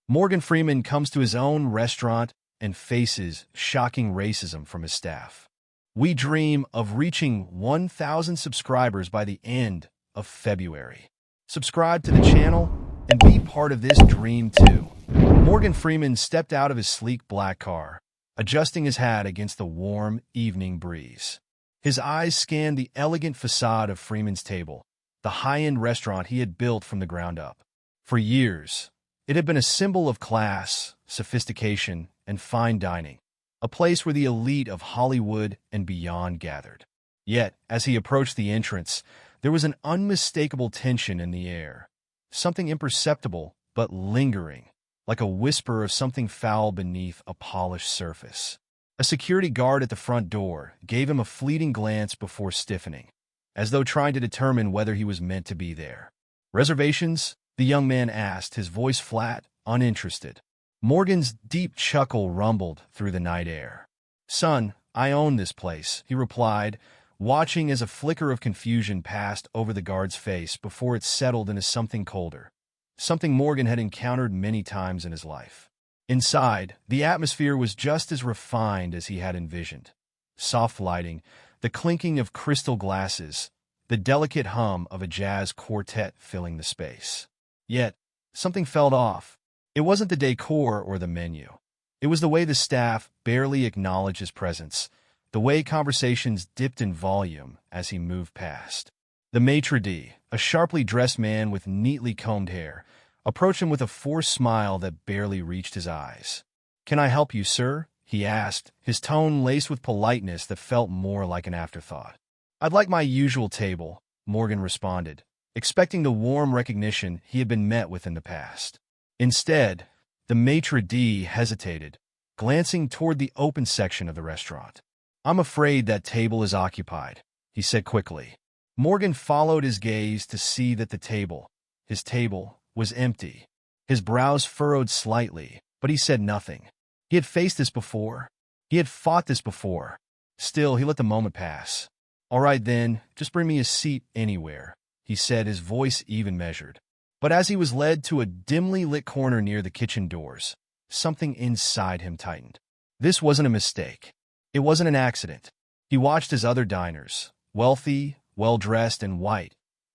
Morgan Freeman comes to his own restaurant and faces shocking racism from his staff. We dream of reaching 1,000 subscribers by the end of February. Subscribe to the channel and be part of this dream too. Morgan Freeman stepped out of his sleek black car, adjusting his hat against the warm evening breeze. His eyes scanned the elegant facade of Freeman's Table, the high-end restaurant he had built from the ground up. For years, it had been a symbol of class, sophistication, and fine dining, a place where the elite of Hollywood and beyond gathered. Yet, as he approached the entrance, there was an unmistakable tension in the air, something imperceptible but lingering, like a whisper of something foul beneath a polished surface. A security guard at the front door gave him a fleeting glance before stiffening, as though trying to determine whether he was meant to be there. "Reservations?" the young man asked, his voice flat, uninterested. Morgan's deep chuckle rumbled through the night air. "Son, I own this place," he replied, watching as a flicker of confusion passed over the guard's face before it settled into something colder, something Morgan had encountered many times in his life. Inside, the atmosphere was just as refined as he had envisioned. Soft lighting, the clinking of crystal glasses, the delicate hum of a jazz quartet filling the space. Yet, something felt off. It wasn't the decor or the menu. It was the way the staff barely acknowledged his presence, the way conversations dipped in volume as he moved past. The maitre d', a sharply dressed man with neatly combed hair, approached him with a forced smile that barely reached his eyes. "Can I help you, sir?" he asked, his tone laced with politeness that felt more like an afterthought. "I'd like my usual table," Morgan responded, expecting the warm recognition he had been met with in the past. Instead, the maitre d' hesitated, glancing toward the open section of the restaurant. "I'm afraid that table is occupied," he said quickly. Morgan followed his gaze to see that his table, was empty. His brows furrowed slightly, but he said nothing. He had faced this before. He had fought this before. Still, he let the moment pass. "All right then, just bring me a seat anywhere," he said, his voice even measured. But as he was led to a dimly lit corner near the kitchen doors, something inside him tightened. This wasn't a mistake. It wasn't an accident. He watched as other diners, wealthy, well-dressed, and white,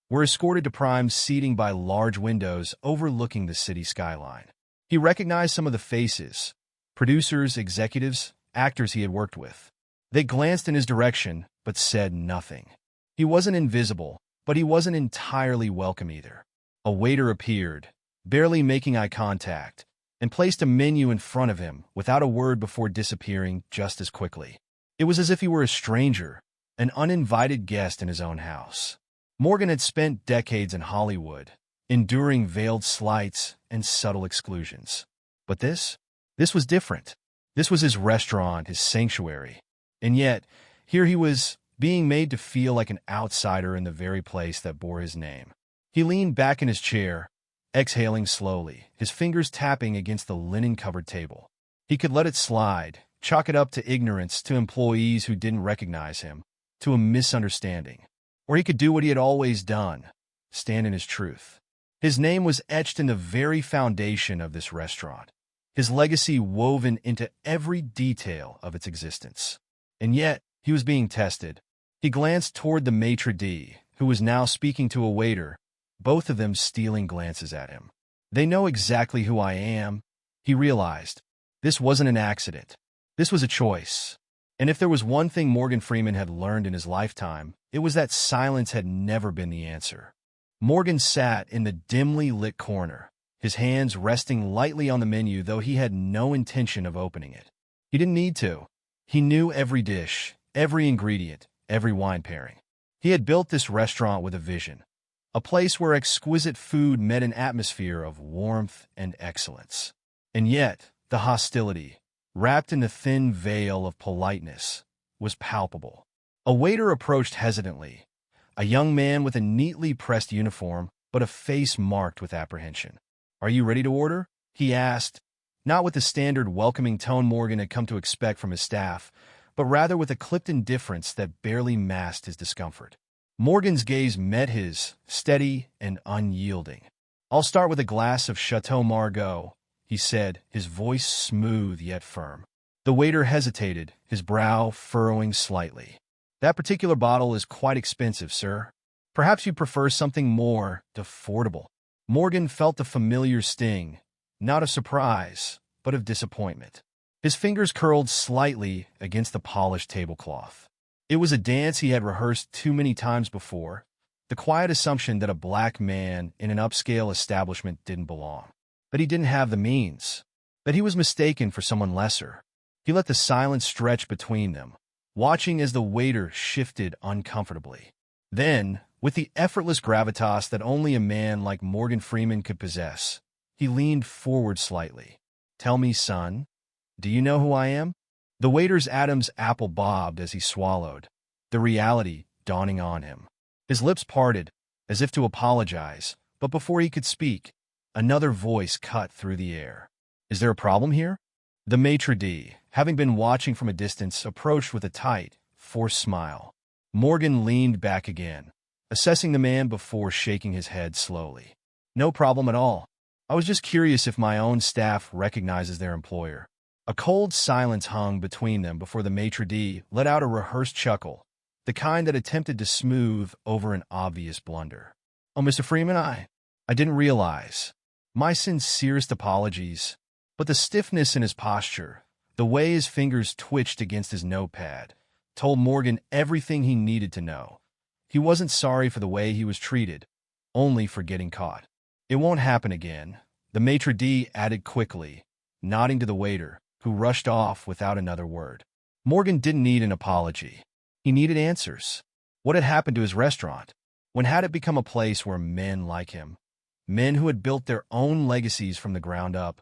were escorted to prime seating by large windows overlooking the city skyline. He recognized some of the faces, producers, executives, actors he had worked with. They glanced in his direction, but said nothing. He wasn't invisible, but he wasn't entirely welcome either. A waiter appeared, barely making eye contact, and placed a menu in front of him without a word before disappearing just as quickly. It was as if he were a stranger, an uninvited guest in his own house. Morgan had spent decades in Hollywood, enduring veiled slights and subtle exclusions. But this was different. This was his restaurant, his sanctuary. And yet, here he was, being made to feel like an outsider in the very place that bore his name. He leaned back in his chair, exhaling slowly, his fingers tapping against the linen-covered table. He could let it slide, chalk it up to ignorance, to employees who didn't recognize him, to a misunderstanding. Or he could do what he had always done, stand in his truth. His name was etched in the very foundation of this restaurant, his legacy woven into every detail of its existence. And yet, he was being tested. He glanced toward the maitre d', who was now speaking to a waiter, both of them stealing glances at him. "They know exactly who I am," he realized. This wasn't an accident. This was a choice. And if there was one thing Morgan Freeman had learned in his lifetime, it was that silence had never been the answer. Morgan sat in the dimly lit corner, his hands resting lightly on the menu, though he had no intention of opening it. He didn't need to. He knew every dish, every ingredient, every wine pairing. He had built this restaurant with a vision, a place where exquisite food met an atmosphere of warmth and excellence. And yet, the hostility, wrapped in the thin veil of politeness, was palpable. A waiter approached hesitantly, a young man with a neatly pressed uniform, but a face marked with apprehension. "Are you ready to order?" he asked, not with the standard welcoming tone Morgan had come to expect from his staff, but rather with a clipped indifference that barely masked his discomfort. Morgan's gaze met his, steady and unyielding. "I'll start with a glass of Chateau Margaux," he said, his voice smooth yet firm. The waiter hesitated, his brow furrowing slightly. "That particular bottle is quite expensive, sir. Perhaps you prefer something more affordable." Morgan felt the familiar sting, not of surprise, but of disappointment. His fingers curled slightly against the polished tablecloth. It was a dance he had rehearsed too many times before, the quiet assumption that a black man in an upscale establishment didn't belong, that he didn't have the means, that he was mistaken for someone lesser. He let the silence stretch between them, watching as the waiter shifted uncomfortably. Then, with the effortless gravitas that only a man like Morgan Freeman could possess, he leaned forward slightly. "Tell me, son, do you know who I am?" The waiter's Adam's apple bobbed as he swallowed, the reality dawning on him. His lips parted, as if to apologize, but before he could speak, another voice cut through the air. "Is there a problem here?" The maitre d', having been watching from a distance, approached with a tight, forced smile. Morgan leaned back again, assessing the man before shaking his head slowly. "No problem at all. I was just curious if my own staff recognizes their employer." A cold silence hung between them before the maitre d' let out a rehearsed chuckle, the kind that attempted to smooth over an obvious blunder. "Oh, Mr. Freeman, I didn't realize. My sincerest apologies." But the stiffness in his posture, the way his fingers twitched against his notepad, told Morgan everything he needed to know. He wasn't sorry for the way he was treated, only for getting caught. "It won't happen again," the maitre d' added quickly, nodding to the waiter, who rushed off without another word. Morgan didn't need an apology. He needed answers. What had happened to his restaurant? When had it become a place where men like him, men who had built their own legacies from the ground up,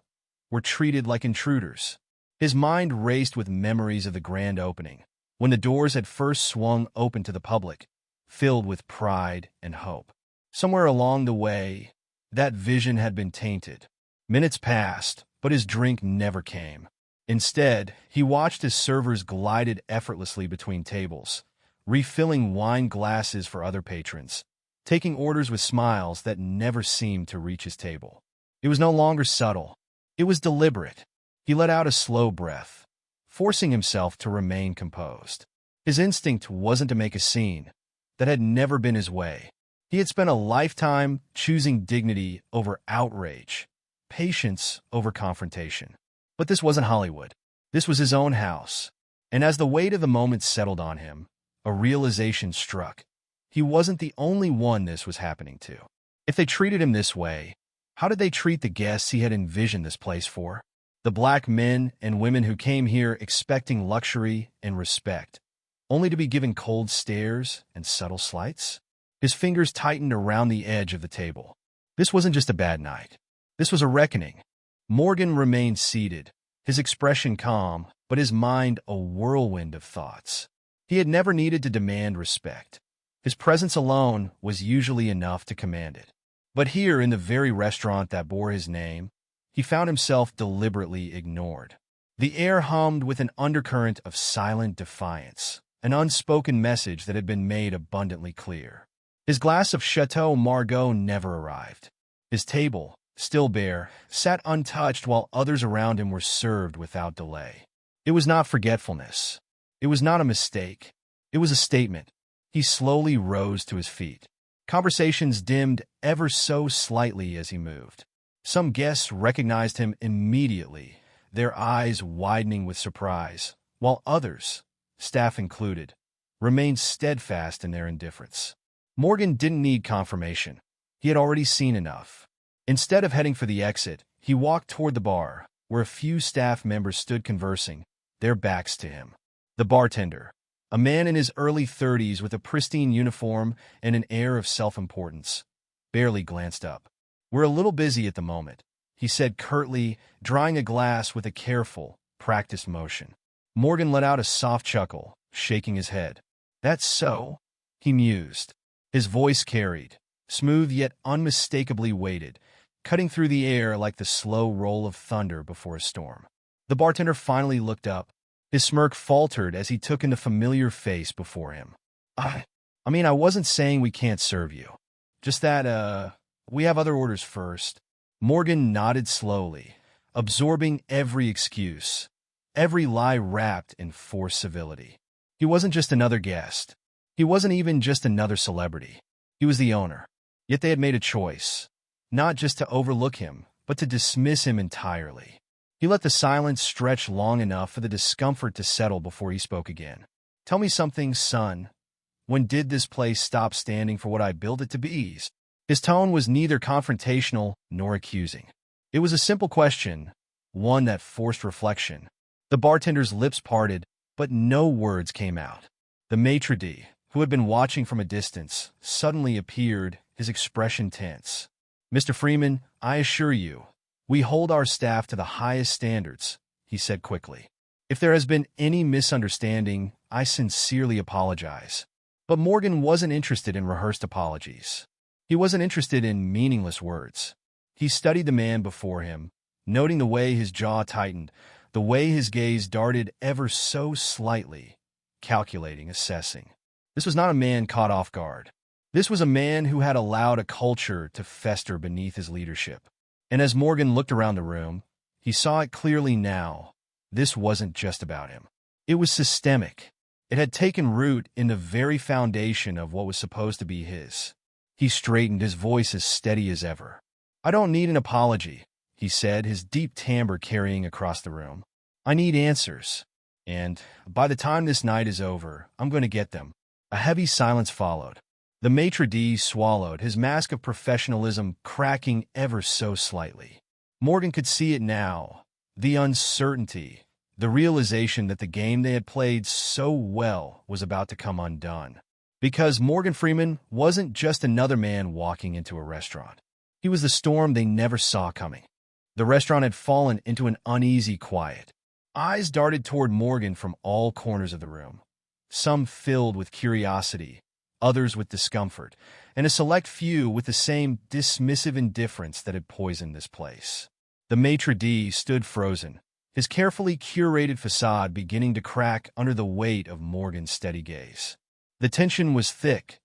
were treated like intruders? His mind raced with memories of the grand opening, when the doors had first swung open to the public, filled with pride and hope. Somewhere along the way, that vision had been tainted. Minutes passed, but his drink never came. Instead, he watched as servers glided effortlessly between tables, refilling wine glasses for other patrons, taking orders with smiles that never seemed to reach his table. It was no longer subtle. It was deliberate. He let out a slow breath, forcing himself to remain composed. His instinct wasn't to make a scene. That had never been his way. He had spent a lifetime choosing dignity over outrage, patience over confrontation. But this wasn't Hollywood. This was his own house. And as the weight of the moment settled on him, a realization struck. He wasn't the only one this was happening to. If they treated him this way, how did they treat the guests he had envisioned this place for? The black men and women who came here expecting luxury and respect, only to be given cold stares and subtle slights? His fingers tightened around the edge of the table. This wasn't just a bad night. This was a reckoning. Morgan remained seated, his expression calm, but his mind a whirlwind of thoughts. He had never needed to demand respect. His presence alone was usually enough to command it. But here, in the very restaurant that bore his name, he found himself deliberately ignored. The air hummed with an undercurrent of silent defiance, an unspoken message that had been made abundantly clear. His glass of Chateau Margaux never arrived. His table, still bare, sat untouched while others around him were served without delay. It was not forgetfulness. It was not a mistake. It was a statement. He slowly rose to his feet. Conversations dimmed ever so slightly as he moved. Some guests recognized him immediately, their eyes widening with surprise, while others, staff included, remained steadfast in their indifference. Morgan didn't need confirmation. He had already seen enough. Instead of heading for the exit, he walked toward the bar, where a few staff members stood conversing, their backs to him. The bartender, a man in his early 30s with a pristine uniform and an air of self-importance, barely glanced up. "We're a little busy at the moment," he said curtly, drying a glass with a careful, practiced motion. Morgan let out a soft chuckle, shaking his head. "That's so?" he mused. His voice carried, smooth yet unmistakably weighted, cutting through the air like the slow roll of thunder before a storm. The bartender finally looked up. His smirk faltered as he took in the familiar face before him. I wasn't saying we can't serve you. Just that, we have other orders first." Morgan nodded slowly, absorbing every excuse, every lie wrapped in forced civility. He wasn't just another guest. He wasn't even just another celebrity. He was the owner. Yet they had made a choice, not just to overlook him, but to dismiss him entirely. He let the silence stretch long enough for the discomfort to settle before he spoke again. "Tell me something, son. When did this place stop standing for what I built it to be?" His tone was neither confrontational nor accusing. It was a simple question, one that forced reflection. The bartender's lips parted, but no words came out. The maitre d', who had been watching from a distance, suddenly appeared, his expression tense. "Mr. Freeman, I assure you, we hold our staff to the highest standards," he said quickly. "If there has been any misunderstanding, I sincerely apologize." But Morgan wasn't interested in rehearsed apologies. He wasn't interested in meaningless words. He studied the man before him, noting the way his jaw tightened, the way his gaze darted ever so slightly, calculating, assessing. This was not a man caught off guard. This was a man who had allowed a culture to fester beneath his leadership. And as Morgan looked around the room, he saw it clearly now. This wasn't just about him. It was systemic. It had taken root in the very foundation of what was supposed to be his. He straightened, his voice as steady as ever. "I don't need an apology," he said, his deep timbre carrying across the room. "I need answers. And by the time this night is over, I'm going to get them." A heavy silence followed. The maitre d' swallowed, his mask of professionalism cracking ever so slightly. Morgan could see it now, the uncertainty, the realization that the game they had played so well was about to come undone. Because Morgan Freeman wasn't just another man walking into a restaurant. He was the storm they never saw coming. The restaurant had fallen into an uneasy quiet. Eyes darted toward Morgan from all corners of the room, some filled with curiosity, others with discomfort, and a select few with the same dismissive indifference that had poisoned this place. The maitre d' stood frozen, his carefully curated facade beginning to crack under the weight of Morgan's steady gaze. The tension was thick,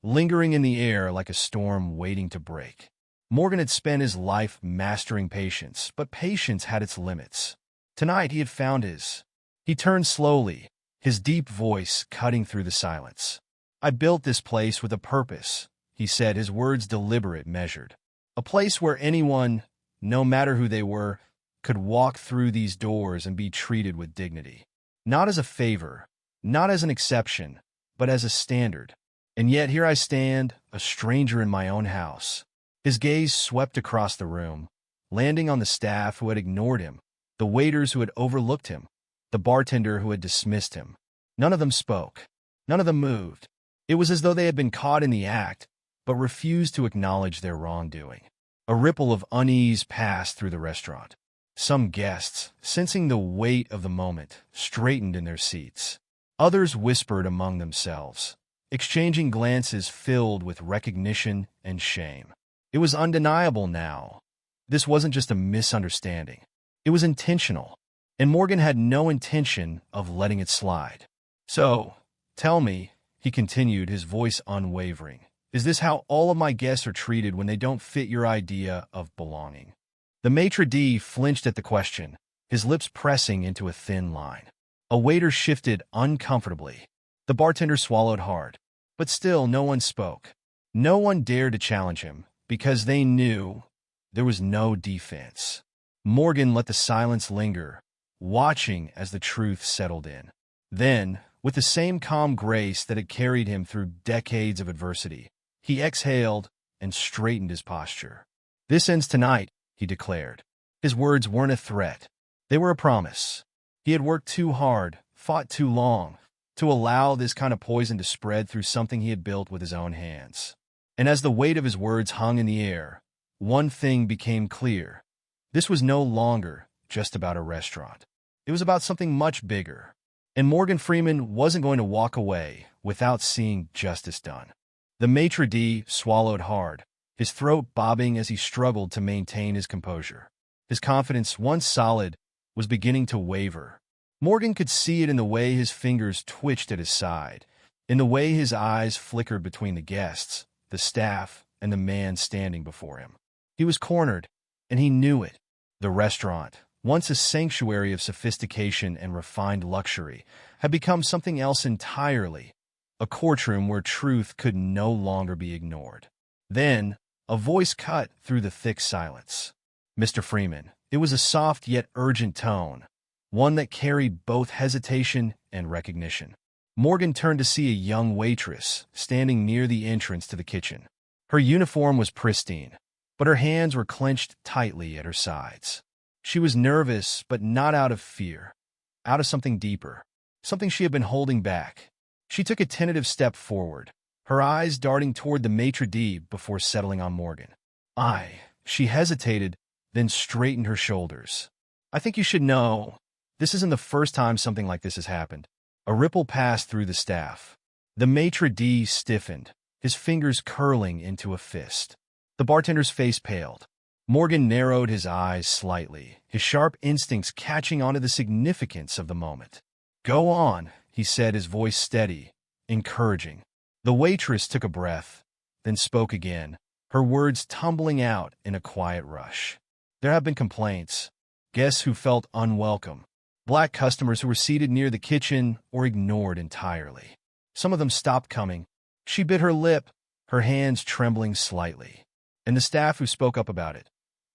lingering in the air like a storm waiting to break. Morgan had spent his life mastering patience, but patience had its limits. Tonight he had found his. He turned slowly, his deep voice cutting through the silence. "I built this place with a purpose," he said, his words deliberate, measured. "A place where anyone, no matter who they were, could walk through these doors and be treated with dignity. Not as a favor, not as an exception, but as a standard. And yet here I stand, a stranger in my own house." His gaze swept across the room, landing on the staff who had ignored him, the waiters who had overlooked him, the bartender who had dismissed him. None of them spoke. None of them moved. It was as though they had been caught in the act, but refused to acknowledge their wrongdoing. A ripple of unease passed through the restaurant. Some guests, sensing the weight of the moment, straightened in their seats. Others whispered among themselves, exchanging glances filled with recognition and shame. It was undeniable now. This wasn't just a misunderstanding. It was intentional, and Morgan had no intention of letting it slide. "So, tell me," he continued, his voice unwavering, "is this how all of my guests are treated when they don't fit your idea of belonging?" The maitre d' flinched at the question, his lips pressing into a thin line. A waiter shifted uncomfortably. The bartender swallowed hard. But still no one spoke. No one dared to challenge him, because they knew there was no defense. Morgan let the silence linger, watching as the truth settled in. Then, with the same calm grace that had carried him through decades of adversity, he exhaled and straightened his posture. "This ends tonight," he declared. His words weren't a threat. They were a promise. He had worked too hard, fought too long, to allow this kind of poison to spread through something he had built with his own hands. And as the weight of his words hung in the air, one thing became clear. This was no longer just about a restaurant. It was about something much bigger. And Morgan Freeman wasn't going to walk away without seeing justice done. The maitre d' swallowed hard, his throat bobbing as he struggled to maintain his composure. His confidence, once solid, was beginning to waver. Morgan could see it in the way his fingers twitched at his side, in the way his eyes flickered between the guests, the staff, and the man standing before him. He was cornered, and he knew it. The restaurant, once a sanctuary of sophistication and refined luxury, had become something else entirely, a courtroom where truth could no longer be ignored. Then, a voice cut through the thick silence. "Mr. Freeman." It was a soft yet urgent tone, one that carried both hesitation and recognition. Morgan turned to see a young waitress standing near the entrance to the kitchen. Her uniform was pristine, but her hands were clenched tightly at her sides. She was nervous, but not out of fear, out of something deeper, something she had been holding back. She took a tentative step forward, her eyes darting toward the maitre d' before settling on Morgan. She hesitated, then straightened her shoulders. "I think you should know, this isn't the first time something like this has happened." A ripple passed through the staff. The maitre d' stiffened, his fingers curling into a fist. The bartender's face paled. Morgan narrowed his eyes slightly, his sharp instincts catching onto the significance of the moment. "Go on," he said, his voice steady, encouraging. The waitress took a breath, then spoke again, her words tumbling out in a quiet rush. "There have been complaints. Guests who felt unwelcome. Black customers who were seated near the kitchen or ignored entirely. Some of them stopped coming." She bit her lip, her hands trembling slightly. "And the staff who spoke up about it?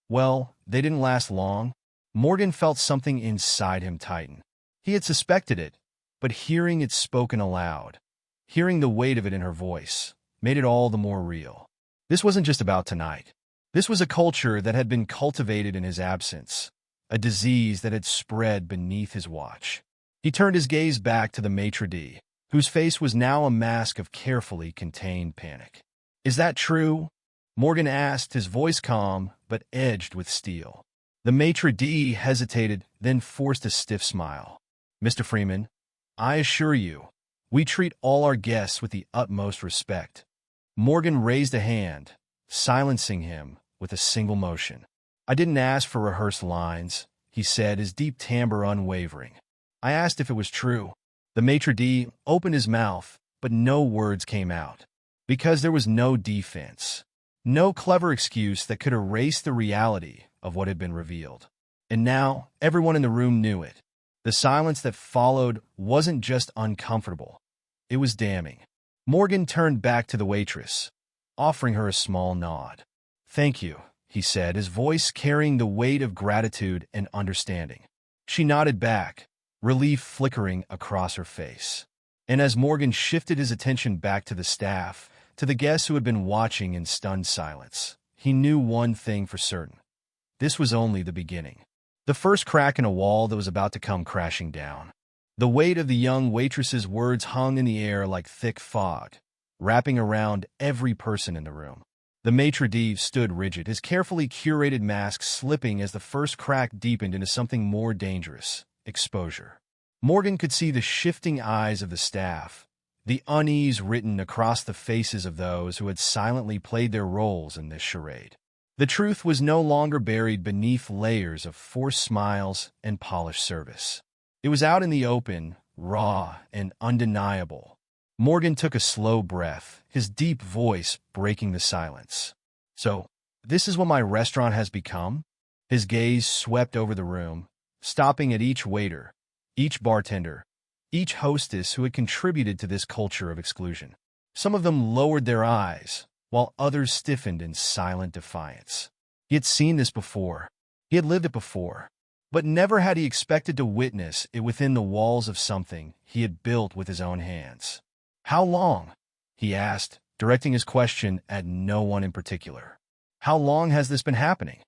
Well, they didn't last long." Morgan felt something inside him tighten. He had suspected it, but hearing it spoken aloud, hearing the weight of it in her voice, made it all the more real. This wasn't just about tonight. This was a culture that had been cultivated in his absence, a disease that had spread beneath his watch. He turned his gaze back to the maitre d', whose face was now a mask of carefully contained panic. "Is that true?" Morgan asked, his voice calm but edged with steel. The maitre d' hesitated, then forced a stiff smile. "Mr. Freeman, I assure you, we treat all our guests with the utmost respect." Morgan raised a hand, silencing him with a single motion. "I didn't ask for rehearsed lines," he said, his deep timbre unwavering. "I asked if it was true." The maitre d' opened his mouth, but no words came out, because there was no defense, no clever excuse that could erase the reality of what had been revealed. And now, everyone in the room knew it. The silence that followed wasn't just uncomfortable, it was damning. Morgan turned back to the waitress, offering her a small nod. "Thank you," he said, his voice carrying the weight of gratitude and understanding. She nodded back, relief flickering across her face. And as Morgan shifted his attention back to the staff, to the guests who had been watching in stunned silence, he knew one thing for certain. This was only the beginning. The first crack in a wall that was about to come crashing down. The weight of the young waitress's words hung in the air like thick fog, wrapping around every person in the room. The maitre d' stood rigid, his carefully curated mask slipping as the first crack deepened into something more dangerous: exposure. Morgan could see the shifting eyes of the staff, the unease written across the faces of those who had silently played their roles in this charade. The truth was no longer buried beneath layers of forced smiles and polished service. It was out in the open, raw and undeniable. Morgan took a slow breath, his deep voice breaking the silence. "So, this is what my restaurant has become?" His gaze swept over the room, stopping at each waiter, each bartender, each hostess who had contributed to this culture of exclusion. Some of them lowered their eyes, while others stiffened in silent defiance. He had seen this before. He had lived it before. But never had he expected to witness it within the walls of something he had built with his own hands. "How long?" he asked, directing his question at no one in particular. "How long has this been happening?"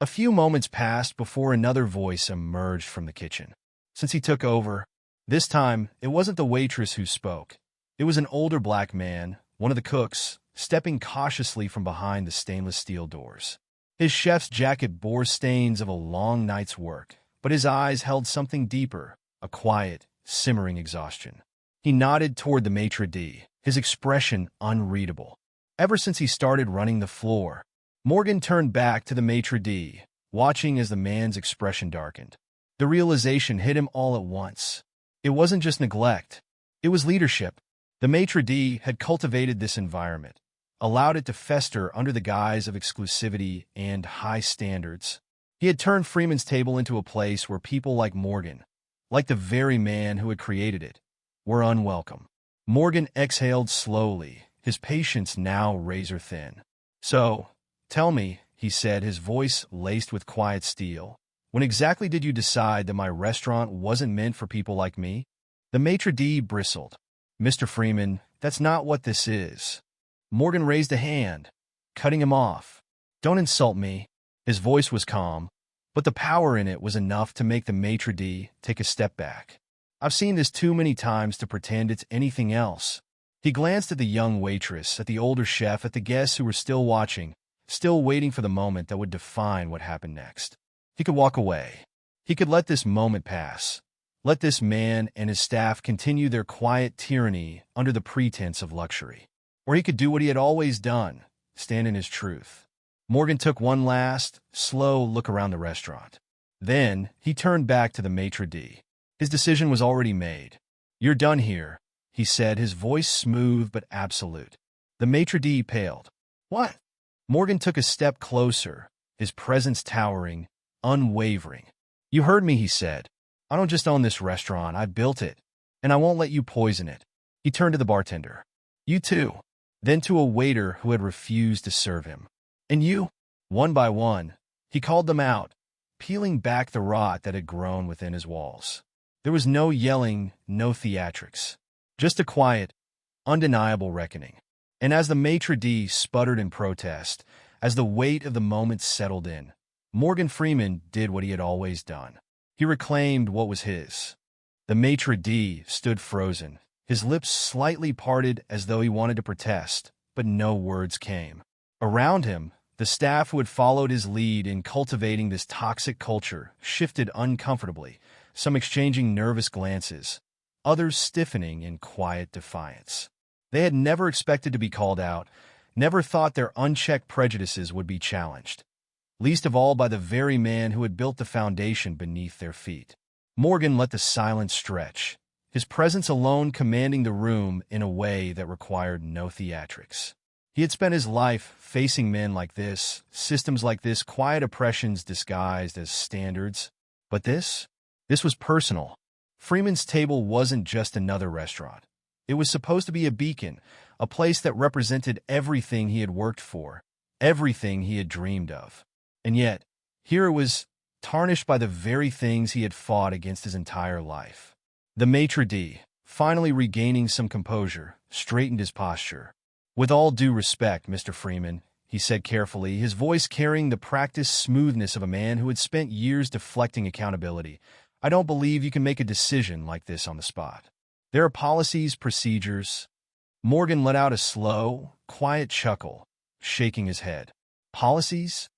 A few moments passed before another voice emerged from the kitchen. Since he took over, this time it wasn't the waitress who spoke. It was an older black man, one of the cooks, stepping cautiously from behind the stainless steel doors. His chef's jacket bore stains of a long night's work, but his eyes held something deeper, a quiet, simmering exhaustion. He nodded toward the maitre d', his expression unreadable. Ever since he started running the floor, Morgan turned back to the maitre d', watching as the man's expression darkened. The realization hit him all at once. It wasn't just neglect. It was leadership. The maitre d' had cultivated this environment, allowed it to fester under the guise of exclusivity and high standards. He had turned Freeman's table into a place where people like Morgan, like the very man who had created it, were unwelcome. Morgan exhaled slowly, his patience now razor-thin. "So, tell me," he said, his voice laced with quiet steel, "when exactly did you decide that my restaurant wasn't meant for people like me?" The maitre d' bristled. "Mr. Freeman, that's not what this is." Morgan raised a hand, cutting him off. "Don't insult me." His voice was calm, but the power in it was enough to make the maitre d' take a step back. "I've seen this too many times to pretend it's anything else." He glanced at the young waitress, at the older chef, at the guests who were still watching, still waiting for the moment that would define what happened next. He could walk away. He could let this moment pass. Let this man and his staff continue their quiet tyranny under the pretense of luxury. Or he could do what he had always done, stand in his truth. Morgan took one last, slow look around the restaurant. Then he turned back to the maitre d'. His decision was already made. "You're done here," he said, his voice smooth but absolute. The maitre d' paled. "What?" Morgan took a step closer, his presence towering, unwavering. "You heard me," he said. "I don't just own this restaurant, I built it, and I won't let you poison it." He turned to the bartender. "You too." Then to a waiter who had refused to serve him. "And you?" One by one, he called them out, peeling back the rot that had grown within his walls. There was no yelling, no theatrics. Just a quiet, undeniable reckoning. And as the maitre d' sputtered in protest, as the weight of the moment settled in, Morgan Freeman did what he had always done. He reclaimed what was his. The maitre d' stood frozen, his lips slightly parted as though he wanted to protest, but no words came. Around him, the staff who had followed his lead in cultivating this toxic culture shifted uncomfortably, some exchanging nervous glances, others stiffening in quiet defiance. They had never expected to be called out, never thought their unchecked prejudices would be challenged, least of all by the very man who had built the foundation beneath their feet. Morgan let the silence stretch, his presence alone commanding the room in a way that required no theatrics. He had spent his life facing men like this, systems like this, quiet oppressions disguised as standards. But this was personal. Freeman's table wasn't just another restaurant. It was supposed to be a beacon, a place that represented everything he had worked for, everything he had dreamed of. And yet, here it was, tarnished by the very things he had fought against his entire life. The maitre d', finally regaining some composure, straightened his posture. "With all due respect, Mr. Freeman," he said carefully, his voice carrying the practiced smoothness of a man who had spent years deflecting accountability, "I don't believe you can make a decision like this on the spot. There are policies, procedures." Morgan let out a slow, quiet chuckle, shaking his head. "Policies?"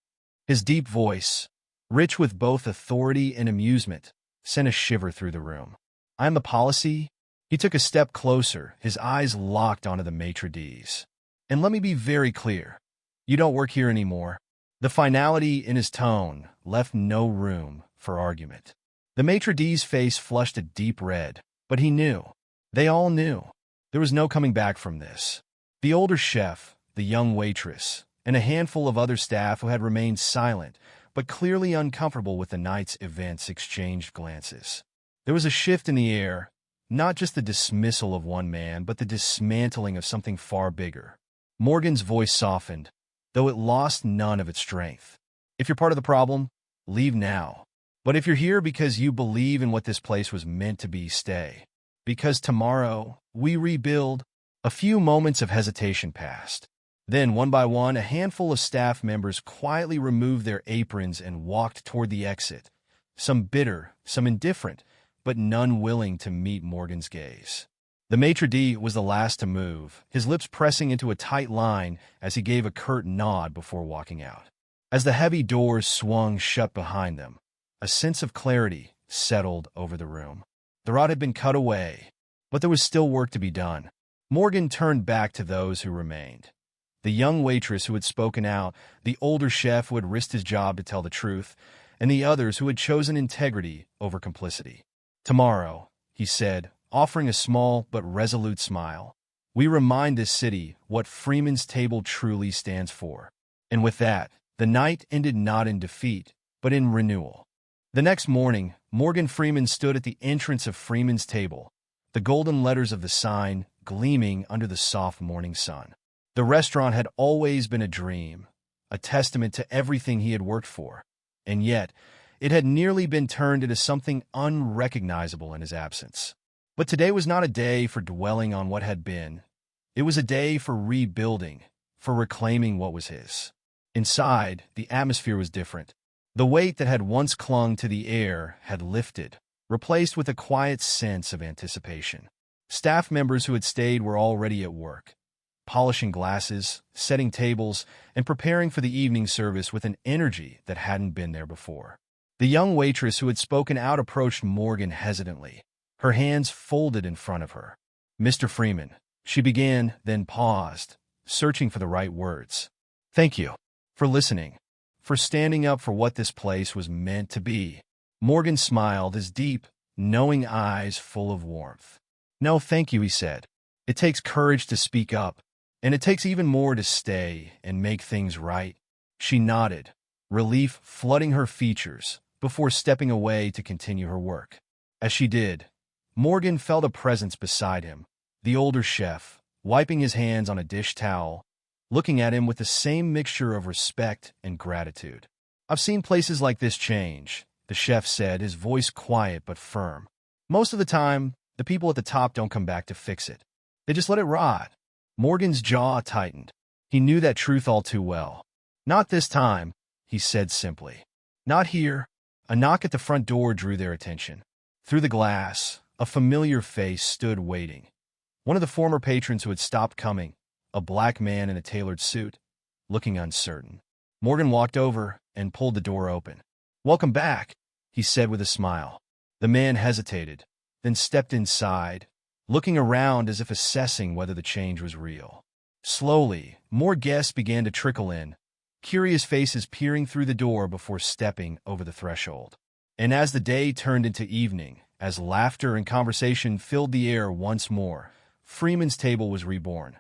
His deep voice, rich with both authority and amusement, sent a shiver through the room. "I am the policy?" He took a step closer, his eyes locked onto the maitre d's. "And let me be very clear. You don't work here anymore." The finality in his tone left no room for argument. The maitre d's face flushed a deep red, but he knew. They all knew. There was no coming back from this. The older chef, the young waitress, and a handful of other staff who had remained silent, but clearly uncomfortable with the night's events, exchanged glances. There was a shift in the air, not just the dismissal of one man, but the dismantling of something far bigger. Morgan's voice softened, though it lost none of its strength. "If you're part of the problem, leave now. But if you're here because you believe in what this place was meant to be, stay. Because tomorrow, we rebuild." A few moments of hesitation passed. Then, one by one, a handful of staff members quietly removed their aprons and walked toward the exit, some bitter, some indifferent, but none willing to meet Morgan's gaze. The maitre d' was the last to move, his lips pressing into a tight line as he gave a curt nod before walking out. As the heavy doors swung shut behind them, a sense of clarity settled over the room. The rot had been cut away, but there was still work to be done. Morgan turned back to those who remained. The young waitress who had spoken out, the older chef who had risked his job to tell the truth, and the others who had chosen integrity over complicity. "Tomorrow," he said, offering a small but resolute smile, "we remind this city what Freeman's table truly stands for." And with that, the night ended not in defeat, but in renewal. The next morning, Morgan Freeman stood at the entrance of Freeman's table, the golden letters of the sign gleaming under the soft morning sun. The restaurant had always been a dream, a testament to everything he had worked for, and yet it had nearly been turned into something unrecognizable in his absence. But today was not a day for dwelling on what had been. It was a day for rebuilding, for reclaiming what was his. Inside, the atmosphere was different. The weight that had once clung to the air had lifted, replaced with a quiet sense of anticipation. Staff members who had stayed were already at work, polishing glasses, setting tables, and preparing for the evening service with an energy that hadn't been there before. The young waitress who had spoken out approached Morgan hesitantly, her hands folded in front of her. "Mr. Freeman," she began, then paused, searching for the right words. "Thank you for listening, for standing up for what this place was meant to be." Morgan smiled, his deep, knowing eyes full of warmth. "No, thank you," he said. "It takes courage to speak up, and it takes even more to stay and make things right." She nodded, relief flooding her features, before stepping away to continue her work. As she did, Morgan felt a presence beside him, the older chef, wiping his hands on a dish towel, looking at him with the same mixture of respect and gratitude. "I've seen places like this change," the chef said, his voice quiet but firm. "Most of the time, the people at the top don't come back to fix it. They just let it rot." Morgan's jaw tightened. He knew that truth all too well. "Not this time," he said simply. "Not here." A knock at the front door drew their attention. Through the glass, a familiar face stood waiting. One of the former patrons who had stopped coming, a black man in a tailored suit, looking uncertain. Morgan walked over and pulled the door open. "Welcome back," he said with a smile. The man hesitated, then stepped inside, looking around as if assessing whether the change was real. Slowly, more guests began to trickle in, curious faces peering through the door before stepping over the threshold. And as the day turned into evening, as laughter and conversation filled the air once more, Freeman's table was reborn,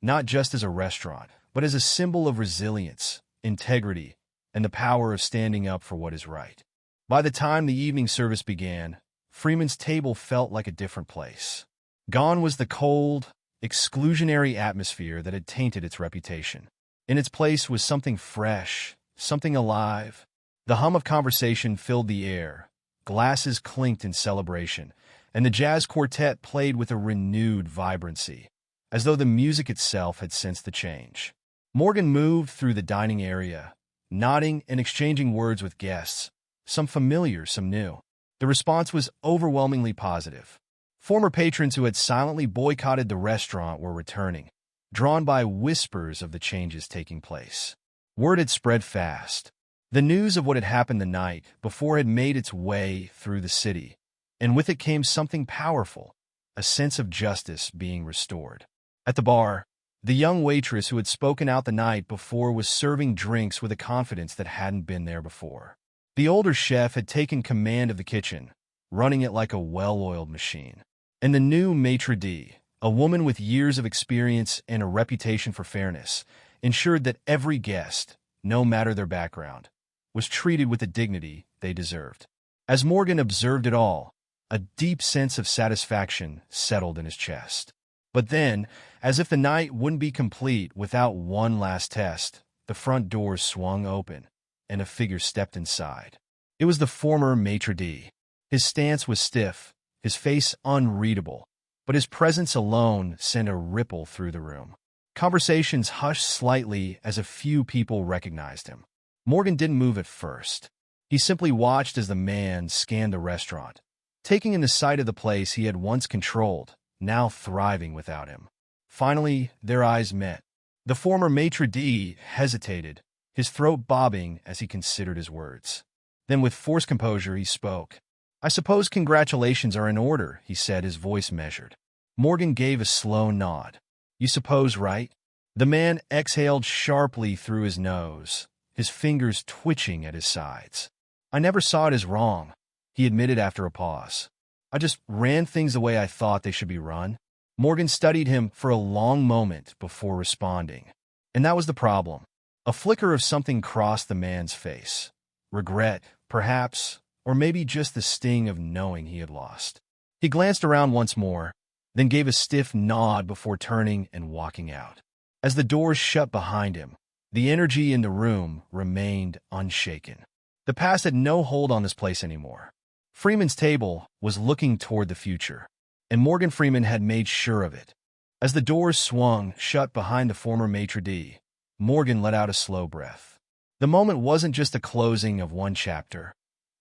not just as a restaurant, but as a symbol of resilience, integrity, and the power of standing up for what is right. By the time the evening service began, Freeman's table felt like a different place. Gone was the cold, exclusionary atmosphere that had tainted its reputation. In its place was something fresh, something alive. The hum of conversation filled the air, glasses clinked in celebration, and the jazz quartet played with a renewed vibrancy, as though the music itself had sensed the change. Morgan moved through the dining area, nodding and exchanging words with guests, some familiar, some new. The response was overwhelmingly positive. Former patrons who had silently boycotted the restaurant were returning, drawn by whispers of the changes taking place. Word had spread fast. The news of what had happened the night before had made its way through the city, and with it came something powerful, a sense of justice being restored. At the bar, the young waitress who had spoken out the night before was serving drinks with a confidence that hadn't been there before. The older chef had taken command of the kitchen, running it like a well-oiled machine. And the new maitre d', a woman with years of experience and a reputation for fairness, ensured that every guest, no matter their background, was treated with the dignity they deserved. As Morgan observed it all, a deep sense of satisfaction settled in his chest. But then, as if the night wouldn't be complete without one last test, the front doors swung open, and a figure stepped inside. It was the former maitre d'. His stance was stiff, his face unreadable, but his presence alone sent a ripple through the room. Conversations hushed slightly as a few people recognized him. Morgan didn't move at first. He simply watched as the man scanned the restaurant, taking in the sight of the place he had once controlled, now thriving without him. Finally, their eyes met. The former maitre d' hesitated, his throat bobbing as he considered his words. Then with forced composure he spoke. "I suppose congratulations are in order," he said, his voice measured. Morgan gave a slow nod. "You suppose, right?" The man exhaled sharply through his nose, his fingers twitching at his sides. "I never saw it as wrong," he admitted after a pause. "I just ran things the way I thought they should be run." Morgan studied him for a long moment before responding. And that was the problem. A flicker of something crossed the man's face. regret, perhaps, or maybe just the sting of knowing he had lost. He glanced around once more, then gave a stiff nod before turning and walking out. As the doors shut behind him, the energy in the room remained unshaken. The past had no hold on this place anymore. Freeman's table was looking toward the future, and Morgan Freeman had made sure of it. As the doors swung shut behind the former maitre d', Morgan let out a slow breath. The moment wasn't just the closing of one chapter.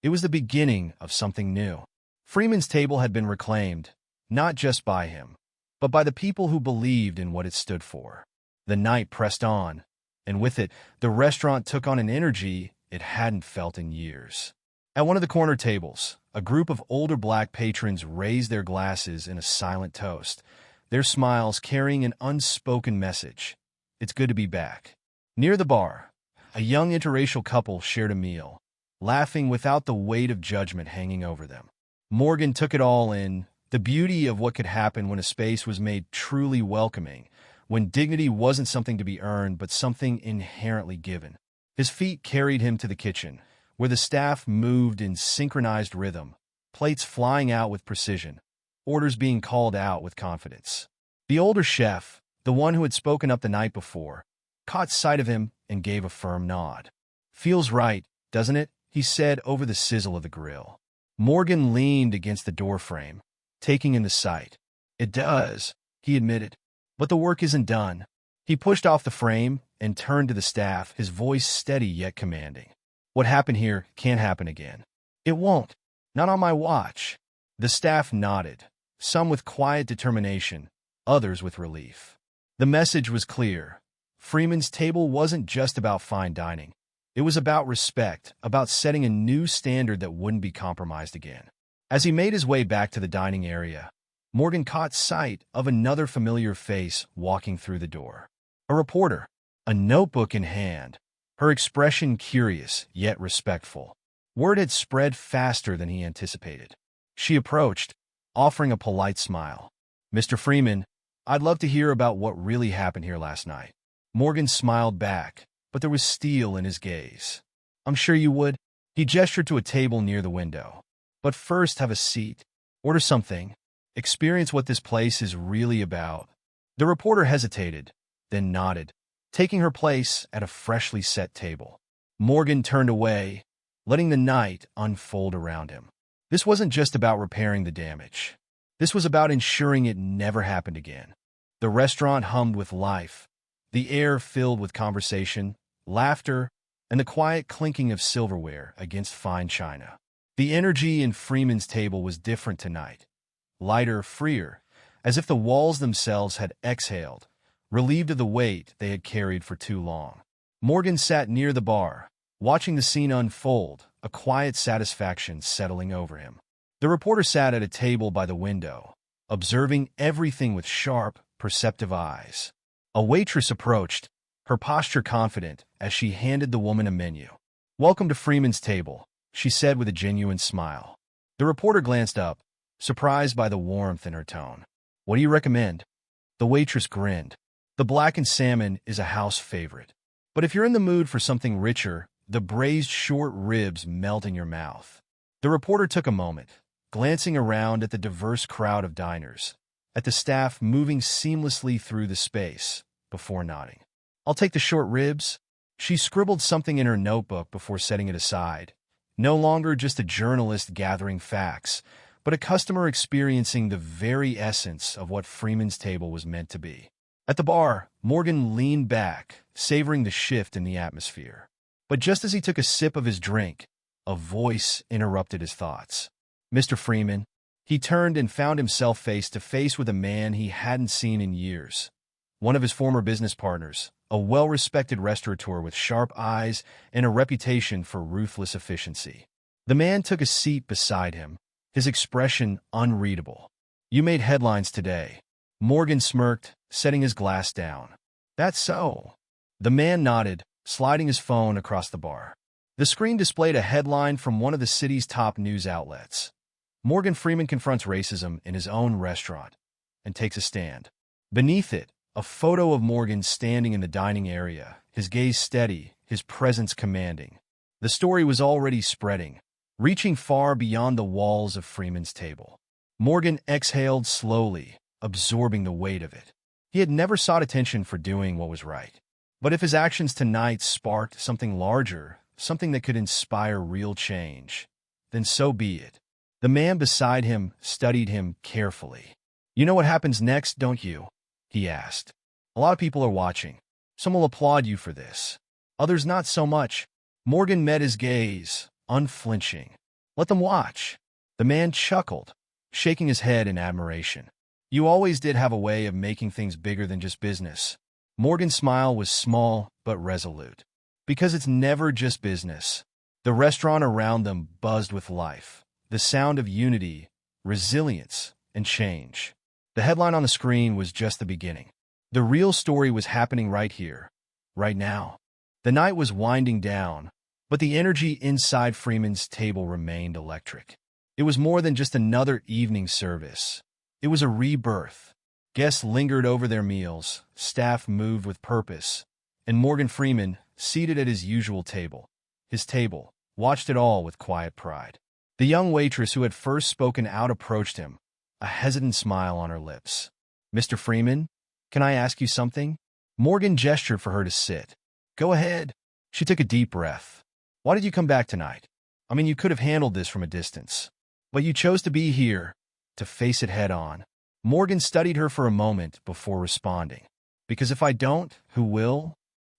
It was the beginning of something new. Freeman's table had been reclaimed, not just by him, but by the people who believed in what it stood for. The night pressed on, and with it, the restaurant took on an energy it hadn't felt in years. At one of the corner tables, a group of older black patrons raised their glasses in a silent toast, their smiles carrying an unspoken message. It's good to be back. Near the bar, a young interracial couple shared a meal, laughing without the weight of judgment hanging over them. Morgan took it all in, the beauty of what could happen when a space was made truly welcoming, when dignity wasn't something to be earned but something inherently given. His feet carried him to the kitchen, where the staff moved in synchronized rhythm, plates flying out with precision, orders being called out with confidence. The older chef, the one who had spoken up the night before, caught sight of him and gave a firm nod. "Feels right, doesn't it?" he said over the sizzle of the grill. Morgan leaned against the doorframe, taking in the sight. "It does," he admitted. "But the work isn't done." He pushed off the frame and turned to the staff, his voice steady yet commanding. "What happened here can't happen again." "It won't. Not on my watch." The staff nodded, some with quiet determination, others with relief. The message was clear. Freeman's table wasn't just about fine dining. It was about respect, about setting a new standard that wouldn't be compromised again. As he made his way back to the dining area, Morgan caught sight of another familiar face walking through the door. A reporter, a notebook in hand, her expression curious yet respectful. Word had spread faster than he anticipated. She approached, offering a polite smile. "Mr. Freeman, I'd love to hear about what really happened here last night." Morgan smiled back, but there was steel in his gaze. "I'm sure you would." He gestured to a table near the window. "But first, have a seat. Order something. Experience what this place is really about." The reporter hesitated, then nodded, taking her place at a freshly set table. Morgan turned away, letting the night unfold around him. This wasn't just about repairing the damage. This was about ensuring it never happened again. The restaurant hummed with life, the air filled with conversation, laughter, and the quiet clinking of silverware against fine china. The energy in Freeman's table was different tonight. Lighter, freer, as if the walls themselves had exhaled, relieved of the weight they had carried for too long. Morgan sat near the bar, watching the scene unfold, a quiet satisfaction settling over him. The reporter sat at a table by the window, observing everything with sharp, perceptive eyes. A waitress approached, her posture confident as she handed the woman a menu. "Welcome to Freeman's table," she said with a genuine smile. The reporter glanced up, surprised by the warmth in her tone. "What do you recommend?" The waitress grinned. "The blackened salmon is a house favorite. But if you're in the mood for something richer, the braised short ribs melt in your mouth." The reporter took a moment, glancing around at the diverse crowd of diners, at the staff moving seamlessly through the space, before nodding. "I'll take the short ribs." She scribbled something in her notebook before setting it aside. No longer just a journalist gathering facts, but a customer experiencing the very essence of what Freeman's table was meant to be. At the bar, Morgan leaned back, savoring the shift in the atmosphere. But just as he took a sip of his drink, a voice interrupted his thoughts. "Mr. Freeman." He turned and found himself face to face with a man he hadn't seen in years. One of his former business partners, a well-respected restaurateur with sharp eyes and a reputation for ruthless efficiency. The man took a seat beside him, his expression unreadable. "You made headlines today." Morgan smirked, setting his glass down. "That's so." The man nodded, sliding his phone across the bar. The screen displayed a headline from one of the city's top news outlets. "Morgan Freeman confronts racism in his own restaurant and takes a stand." Beneath it, a photo of Morgan standing in the dining area, his gaze steady, his presence commanding. The story was already spreading, reaching far beyond the walls of Freeman's table. Morgan exhaled slowly, absorbing the weight of it. He had never sought attention for doing what was right. But if his actions tonight sparked something larger, something that could inspire real change, then so be it. The man beside him studied him carefully. "You know what happens next, don't you?" he asked. "A lot of people are watching. Some will applaud you for this. Others not so much." Morgan met his gaze, unflinching. "Let them watch." The man chuckled, shaking his head in admiration. "You always did have a way of making things bigger than just business." Morgan's smile was small but resolute. "Because it's never just business." The restaurant around them buzzed with life, the sound of unity, resilience, and change. The headline on the screen was just the beginning. The real story was happening right here, right now. The night was winding down, but the energy inside Freeman's table remained electric. It was more than just another evening service. It was a rebirth. Guests lingered over their meals, staff moved with purpose, and Morgan Freeman, seated at his usual table, watched it all with quiet pride. The young waitress who had first spoken out approached him, a hesitant smile on her lips. "Mr. Freeman, can I ask you something?" Morgan gestured for her to sit. "Go ahead." She took a deep breath. "Why did you come back tonight? I mean, you could have handled this from a distance. But you chose to be here, to face it head on." Morgan studied her for a moment before responding. "Because if I don't, who will?"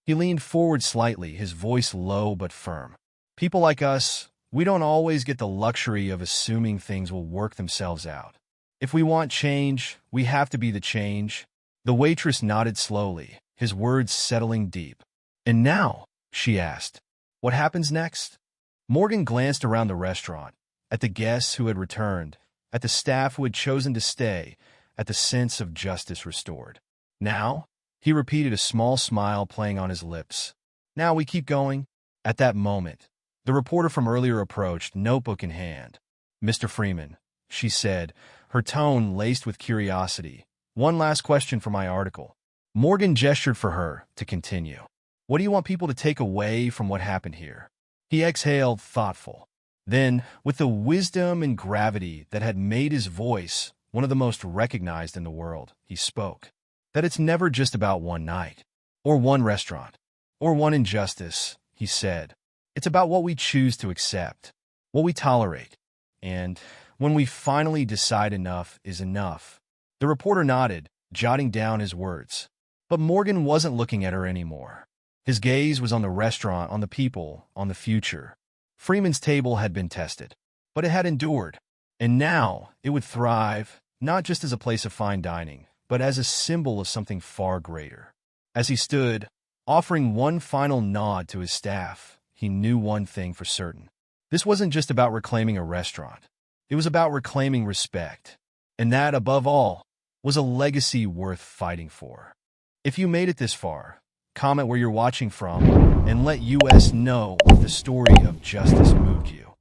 He leaned forward slightly, his voice low but firm. "People like us, we don't always get the luxury of assuming things will work themselves out. If we want change, we have to be the change." The waitress nodded slowly, his words settling deep. "And now," she asked, "what happens next?" Morgan glanced around the restaurant, at the guests who had returned, at the staff who had chosen to stay, at the sense of justice restored. "Now?" he repeated, a small smile playing on his lips. "Now we keep going." At that moment, the reporter from earlier approached, notebook in hand. "Mr. Freeman," she said, her tone laced with curiosity, "one last question for my article." Morgan gestured for her to continue. "What do you want people to take away from what happened here?" He exhaled, thoughtful. Then, with the wisdom and gravity that had made his voice one of the most recognized in the world, he spoke. "That it's never just about one night, or one restaurant, or one injustice," he said. "It's about what we choose to accept, what we tolerate, and when we finally decide enough is enough." The reporter nodded, jotting down his words. But Morgan wasn't looking at her anymore. His gaze was on the restaurant, on the people, on the future. Freeman's table had been tested, but it had endured. And now it would thrive, not just as a place of fine dining, but as a symbol of something far greater. As he stood, offering one final nod to his staff, he knew one thing for certain. This wasn't just about reclaiming a restaurant. It was about reclaiming respect. And that, above all, was a legacy worth fighting for. If you made it this far, comment where you're watching from and let us know if the story of justice moved you.